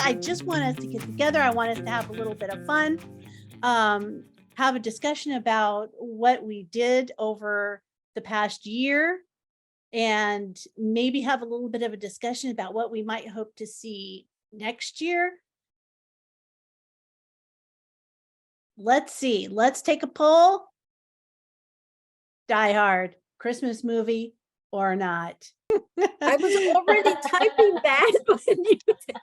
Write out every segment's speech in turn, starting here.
I just want us to get together. I want us to have a little bit of fun, have a discussion about what we did over the past year, and maybe have a little bit of a discussion about what we might hope to see next year. Let's see. Let's take a poll. Die Hard, Christmas movie or not? I was already typing that when you did.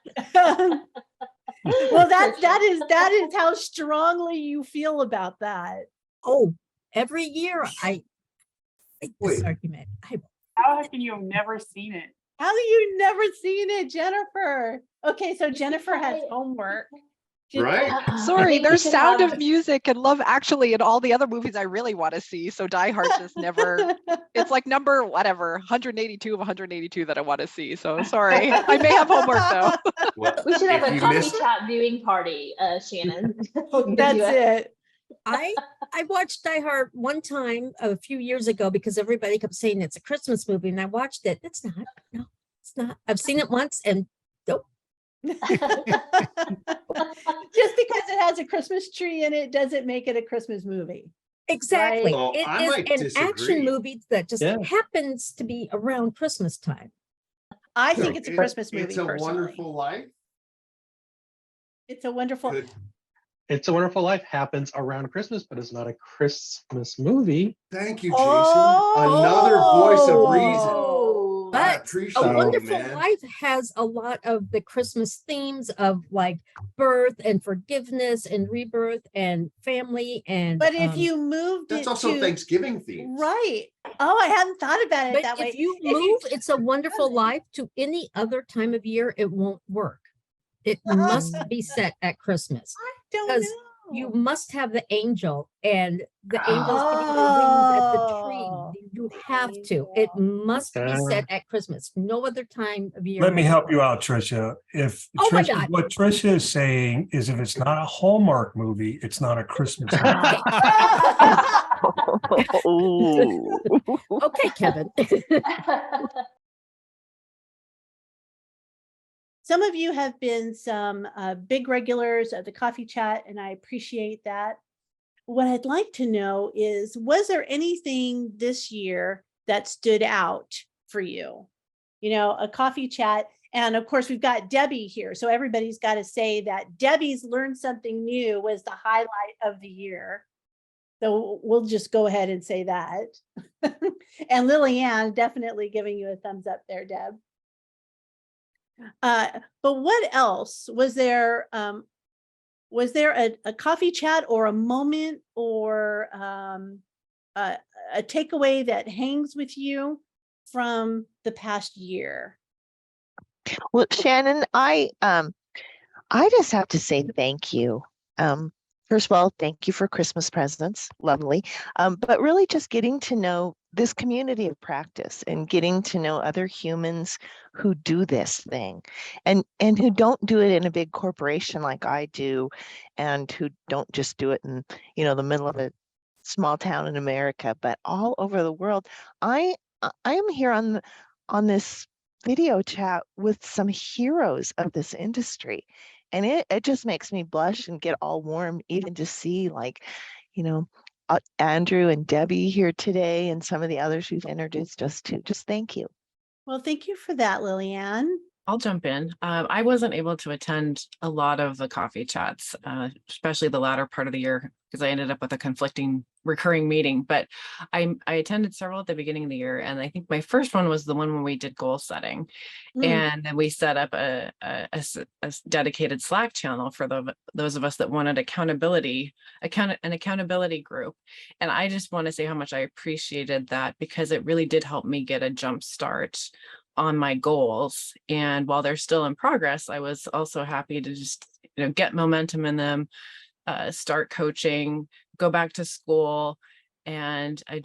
Well, that is how strongly you feel about that. Oh, every year I make this Wait. argument. How can you have never seen it? How have you never seen it, Jennifer? Okay, so Jennifer has homework. Right? Sorry, think we there's should Sound have- of Music and Love Actually and all the other movies I really want to see. So Die Hard just never, it's like number whatever, 182 of 182 that I want to see. So sorry, I may have homework though. Well, We should have if a you coffee missed- chat viewing party, Shannon. We could That's do it. I watched Die Hard one time a few years ago because everybody kept saying it's a Christmas movie, and I watched it. It's not. No, it's not. I've seen it once, and nope. Just because it has a Christmas tree in it doesn't make it a Christmas movie. Exactly. Oh, It I is might an action disagree. movie that just Yeah. happens to be around Christmas time. I No, think it's a Christmas movie. It's a personally. Wonderful Life. It's a wonderful. Could- It's a Wonderful Life happens around Christmas, but it's not a Christmas movie. Thank you, Jason. Another voice of reason. Oh, I But appreciate A you, Wonderful man. Life has a lot of the Christmas themes of like birth and forgiveness and rebirth and family and. But if you moved That's it also to, Thanksgiving themes. right? Oh, I hadn't thought about it But that way. if you If move It's a Wonderful Life to any other time of year, it won't work. It must be set at Christmas. I don't because know. You must have the angel and the angels giving their wings at the tree. You have to. It must be set at Christmas. No other time of year. Let me will help work. you out, Tricia. If Oh my Tricia, God. what Tricia is saying is if it's not a Hallmark movie, it's not a Christmas movie. Okay, Kevin. Some of you have been some big regulars of the coffee chat, and I appreciate that. What I'd like to know is, was there anything this year that stood out for you? You know, a coffee chat. And of course, we've got Debbie here. So everybody's got to say that Debbie's learned something new was the highlight of the year. So we'll just go ahead and say that. And Lillian, definitely giving you a thumbs up there, Deb. But what else was there? Was there a coffee chat or a moment or a takeaway that hangs with you from the past year? Well, Shannon, I just have to say thank you. First of all, thank you for Christmas presents, lovely. But really just getting to know this community of practice and getting to know other humans who do this thing and who don't do it in a big corporation like I do, and who don't just do it in, the middle of a small town in America, but all over the world. I am here on this video chat with some heroes of this industry. And it just makes me blush and get all warm even to see Andrew and Debbie here today and some of the others who've introduced us to. Just thank you. Well, thank you for that, Lillian. I'll jump in. I wasn't able to attend a lot of the coffee chats, especially the latter part of the year, because I ended up with a conflicting recurring meeting. But I attended several at the beginning of the year. And I think my first one was the one when we did goal setting. And then we set up a dedicated Slack channel for those of us that wanted an accountability group. And I just want to say how much I appreciated that, because it really did help me get a jump start on my goals. And while they're still in progress, I was also happy to just get momentum in them, start coaching, go back to school. And I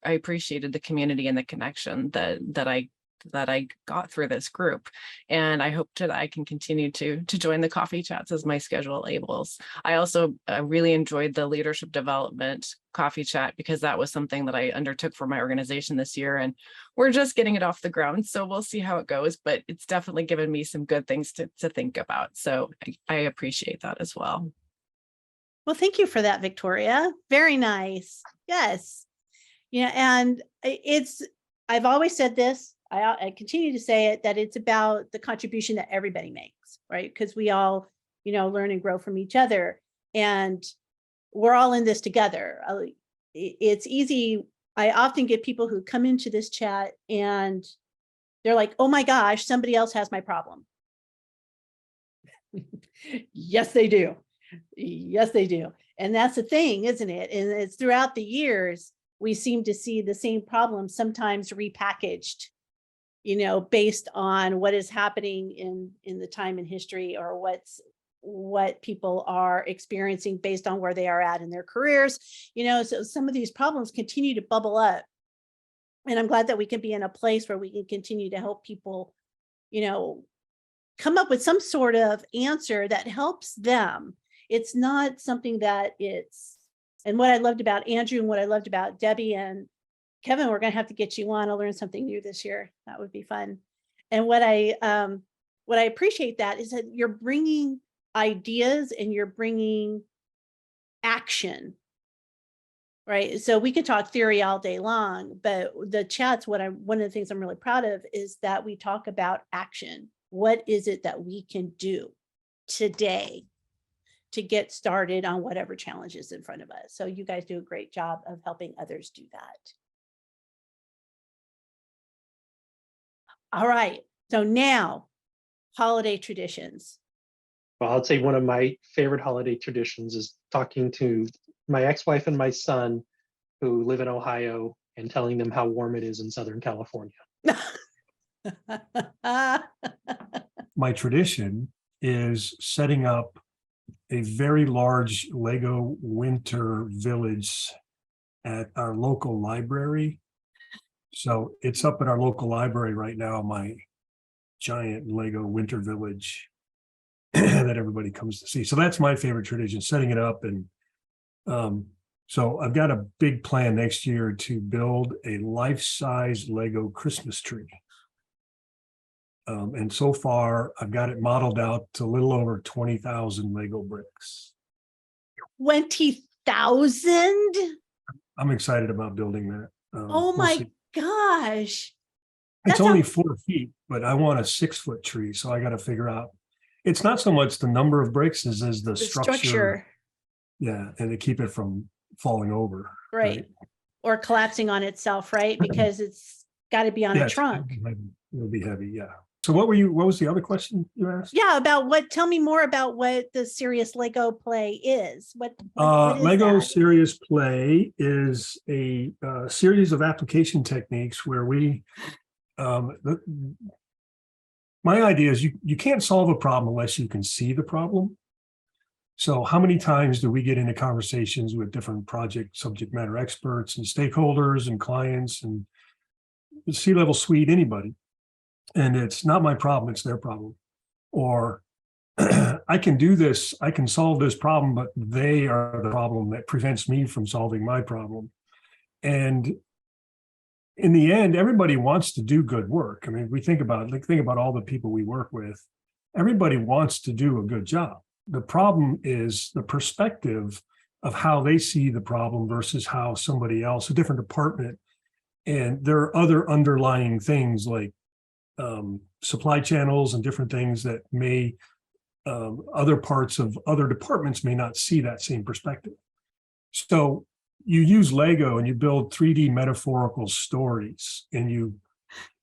appreciated the community and the connection that I that I got through this group. And I hope that I can continue to join the coffee chats as my schedule enables. I also really enjoyed the leadership development coffee chat because that was something that I undertook for my organization this year, and we're just getting it off the ground. So we'll see how it goes, but it's definitely given me some good things to think about. So I appreciate that as well. Well, thank you for that, Victoria. Very nice. Yes. Yeah. And I've always said this, I continue to say it, that it's about the contribution that everybody makes, right? Because we all, learn and grow from each other, and we're all in this together. It's easy. I often get people who come into this chat and they're like, oh my gosh, somebody else has my problem. Yes, they do. Yes, they do. And that's the thing, isn't it? And it's throughout the years, we seem to see the same problem, sometimes repackaged, based on what is happening in the time in history, or what people are experiencing based on where they are at in their careers. So some of these problems continue to bubble up. And I'm glad that we can be in a place where we can continue to help people, come up with some sort of answer that helps them. It's not something that and what I loved about Andrew and what I loved about Debbie and Kevin, we're going to have to get you on. I'll learn something new this year. That would be fun. And what I appreciate that is that you're bringing ideas and you're bringing action, right? So we could talk theory all day long, but the chats, one of the things I'm really proud of is that we talk about action. What is it that we can do today to get started on whatever challenge is in front of us? So you guys do a great job of helping others do that. All right. So now, holiday traditions. Well, I'd say one of my favorite holiday traditions is talking to my ex-wife and my son who live in Ohio and telling them how warm it is in Southern California. My tradition is setting up a very large Lego winter village at our local library. So it's up at our local library right now, my giant Lego winter village that everybody comes to see. So that's my favorite tradition, setting it up. And so I've got a big plan next year to build a life-size Lego Christmas tree. And so far, I've got it modeled out to a little over 20,000 Lego bricks. 20,000? I'm excited about building that. Oh my gosh. It's only 4 feet, but I want a 6-foot tree. So I got to figure out, it's not so much the number of bricks as the structure. Yeah. And to keep it from falling over. Right. Or collapsing on itself, right? Because it's got to be on a trunk. It'll be heavy. Yeah. So what was the other question you asked? Yeah. Tell me more about what the Serious Lego Play is. What is Lego that? Serious Play is a series of application techniques where we, my idea is you can't solve a problem unless you can see the problem. So how many times do we get into conversations with different subject matter experts and stakeholders and clients and the C-level suite, anybody? And it's not my problem, it's their problem. Or I can do this, I can solve this problem, but they are the problem that prevents me from solving my problem. And in the end, everybody wants to do good work. I mean, we think about all the people we work with. Everybody wants to do a good job. The problem is the perspective of how they see the problem versus how somebody else, a different department. And there are other underlying things like supply channels and different things that may other parts of other departments may not see that same perspective. So you use Lego and you build 3D metaphorical stories and you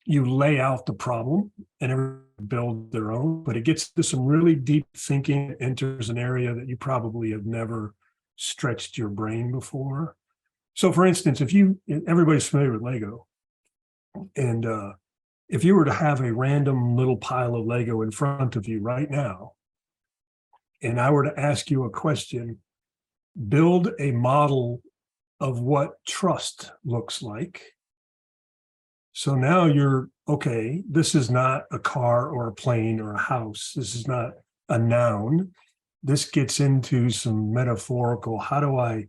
lay out the problem and everyone build their own, but it gets to some really deep thinking. It enters an area that you probably have never stretched your brain before. So for instance, everybody's familiar with Lego, and if you were to have a random little pile of Lego in front of you right now, and I were to ask you a question, build a model of what trust looks like, So now you're, okay, this is not a car or a plane or a house. This is not a noun. This gets into some metaphorical, how do I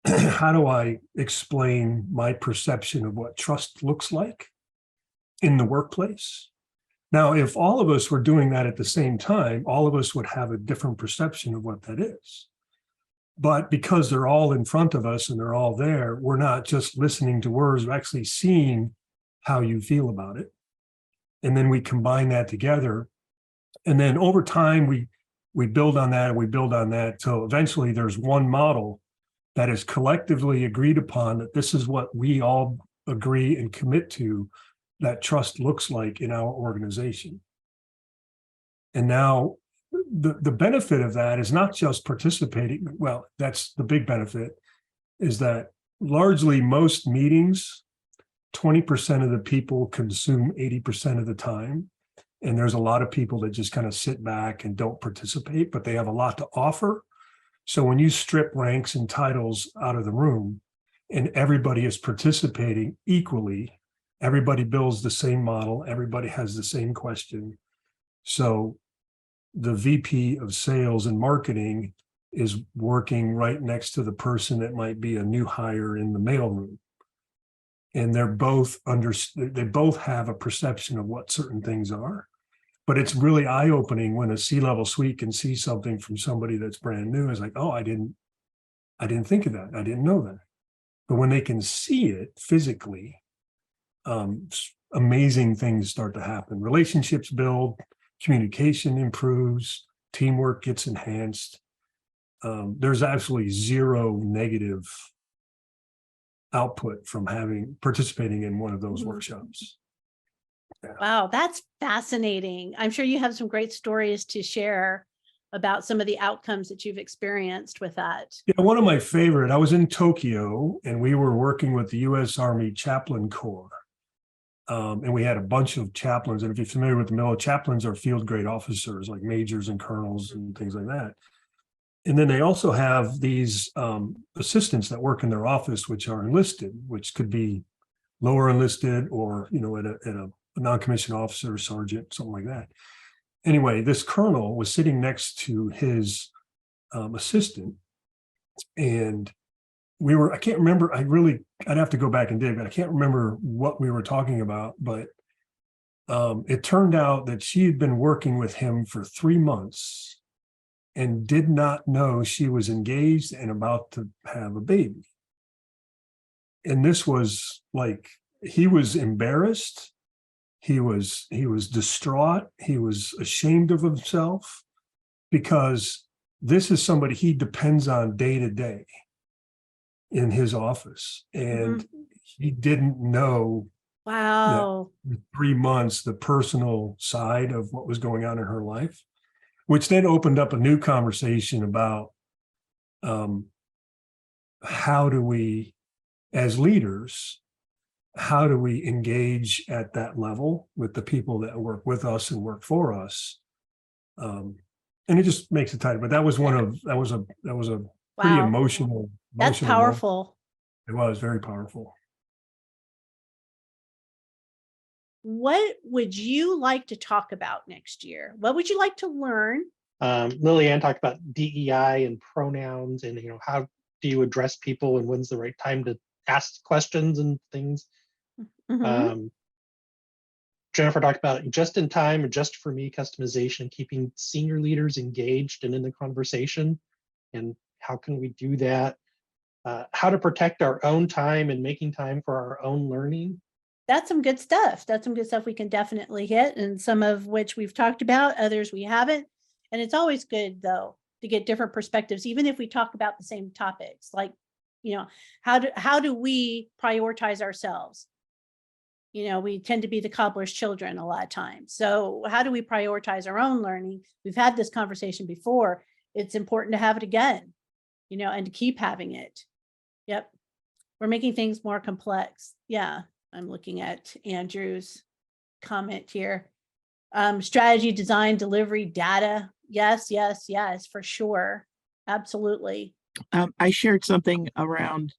how do I explain my perception of what trust looks like in the workplace? Now, if all of us were doing that at the same time, all of us would have a different perception of what that is. But because they're all in front of us and they're all there, we're not just listening to words, we're actually seeing how you feel about it. And then we combine that together. And then over time, we build on that and we build on that till eventually there's one model that is collectively agreed upon, that this is what we all agree and commit to, that trust looks like in our organization. And now the benefit of that is not just participating. Well, that's the big benefit, is that largely most meetings, 20% of the people consume 80% of the time. And there's a lot of people that just kind of sit back and don't participate, but they have a lot to offer. So when you strip ranks and titles out of the room and everybody is participating equally, everybody builds the same model, everybody has the same question. So the VP of sales and marketing is working right next to the person that might be a new hire in the mailroom. And they're both they both have a perception of what certain things are. But it's really eye-opening when a C-level suite can see something from somebody that's brand new. It's like, oh, I didn't think of that. I didn't know that. But when they can see it physically, amazing things start to happen. Relationships build, communication improves, teamwork gets enhanced. There's absolutely zero negative output from participating in one of those workshops. Yeah. Wow, that's fascinating. I'm sure you have some great stories to share about some of the outcomes that you've experienced with that. Yeah, one of my favorite, I was in Tokyo and we were working with the U.S. Army Chaplain Corps. And we had a bunch of chaplains. And if you're familiar with the military, chaplains are field grade officers like majors and colonels and things like that. And then they also have these assistants that work in their office, which are enlisted, which could be lower enlisted or, at a non-commissioned officer, sergeant, something like that. Anyway, this colonel was sitting next to his assistant, and I can't remember, I'd have to go back and dig, but I can't remember what we were talking about, but it turned out that she had been working with him for 3 months and did not know she was engaged and about to have a baby. And this was like, he was embarrassed. He was distraught. He was ashamed of himself because this is somebody he depends on day to day in his office. And he didn't know Wow. that in 3 months, the personal side of what was going on in her life, which then opened up a new conversation about how do we, as leaders, how do we engage at that level with the people that work with us and work for us? And it just makes it tight. But that was a pretty Wow. emotional. That's moment. powerful. It was very powerful. What would you like to talk about next year? What would you like to learn? Lillian talked about DEI and pronouns and, how do you address people and when's the right time to ask questions and things. Mhm. Jennifer talked about just in time and just for me customization, keeping senior leaders engaged and in the conversation. And how can we do that? How to protect our own time and making time for our own learning. That's some good stuff. That's some good stuff we can definitely hit, and some of which we've talked about, others we haven't. And it's always good, though, to get different perspectives, even if we talk about the same topics. Like, how do we prioritize ourselves? We tend to be the cobbler's children a lot of times. So how do we prioritize our own learning? We've had this conversation before. It's important to have it again, and to keep having it. Yep. We're making things more complex. Yeah. I'm looking at Andrew's comment here. Strategy, design, delivery, data. Yes, for sure. Absolutely. I shared something around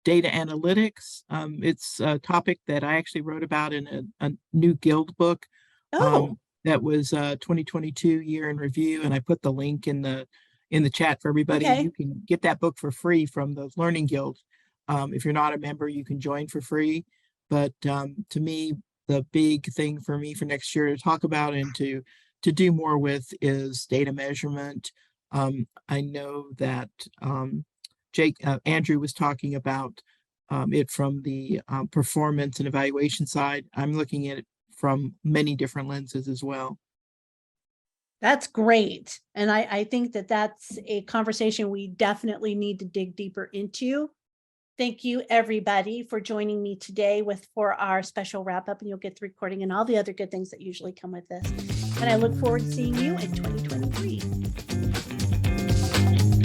data analytics. It's a topic that I actually wrote about in a new Guild book. Oh, That was 2022 year in review, and I put the link in the chat for everybody. Okay. You can get that book for free from the Learning Guild. If you're not a member, you can join for free. But to me, the big thing for me for next year to talk about and to do more with is data measurement. I know that Andrew was talking about it from the performance and evaluation side. I'm looking at it from many different lenses as well. that's great. And I think that that's a conversation we definitely need to dig deeper into. Thank you, everybody, for joining me today for our special wrap up, and you'll get the recording and all the other good things that usually come with this. And I look forward to seeing you in 2023.